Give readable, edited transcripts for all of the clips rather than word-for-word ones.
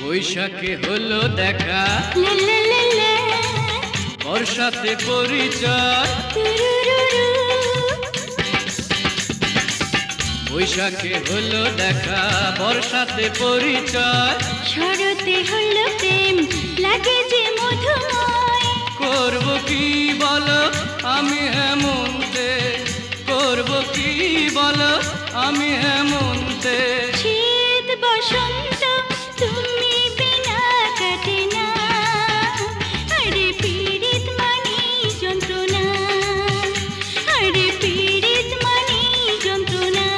বৈশাখে হলো দেখা, বর্ষাতে পরিচয়। বৈশাখে হলো দেখা, বর্ষাতে পরিচয়। শরতে হলো প্রেম, লাগে যে মধুময়। করব কি বলো আমি হেমন্তে, করব কি বলো আমি হেমন্তে। শীত বসন্ত তুমি বিনা কাটে না, আরে পীড়িত মানে যন্ত্রণা, আরে পীড়িত মানে যন্ত্রণা।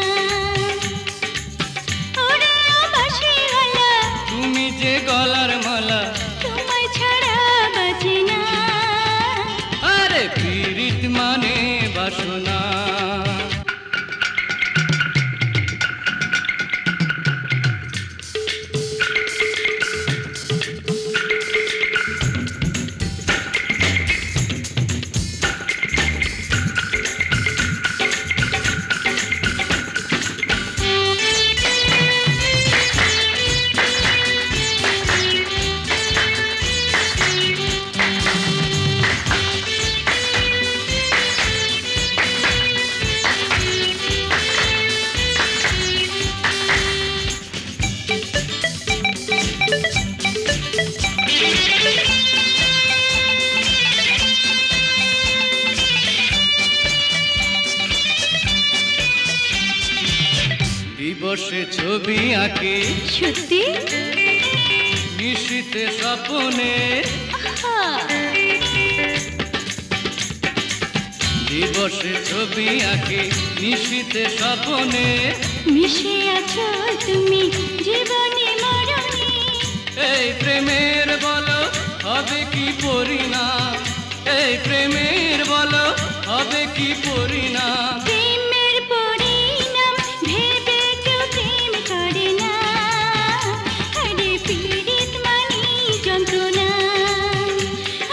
ওরে ও বাঁশিওয়ালা, তুমি যে গলার মালা, তোমায় ছাড়া বাঁচে না। আরে পীড়িত মানে বাসনা। দিবসে ছবি আঁকে সত্যি নিশীতে স্বপ্নে, দিবসে ছবি আঁকে নিশীতে স্বপ্নে। মিশে আছো তুমি জীবনে মরণে। এই প্রেমের বলো হবে কি পরিণাম, এই প্রেমের বলো হবে কি পরিণাম। প্রেমের পরিণাম ভেবে কেউ প্রেম করে না, আরে পীড়িত মানে যন্ত্রণা,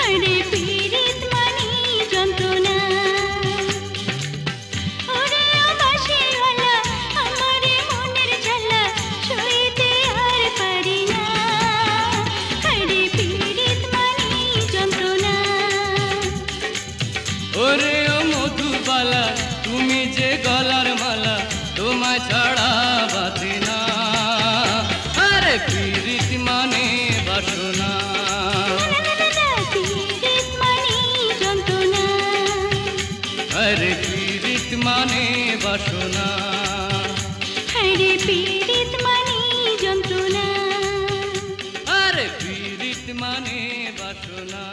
আরে পীড়িত মানে যন্ত্রণা। ওরে ও বাঁশিওয়ালা, আমারে মনের জ্বালা সইতে আর পারি না, আরে পীড়িত মানে যন্ত্রণা। ওরে ও মধুবালা, তুমি যে গলার মালা, তোমায় ছাড়া বাঁচে না। আরে পীড়িত মানে বাসনা, পীড়িত মানে যন্ত্রণা, আরে পীড়িত মানে বাসনা। আরে পীড়িত মানে যন্ত্রণা, আরে পীড়িত মানে বাসনা।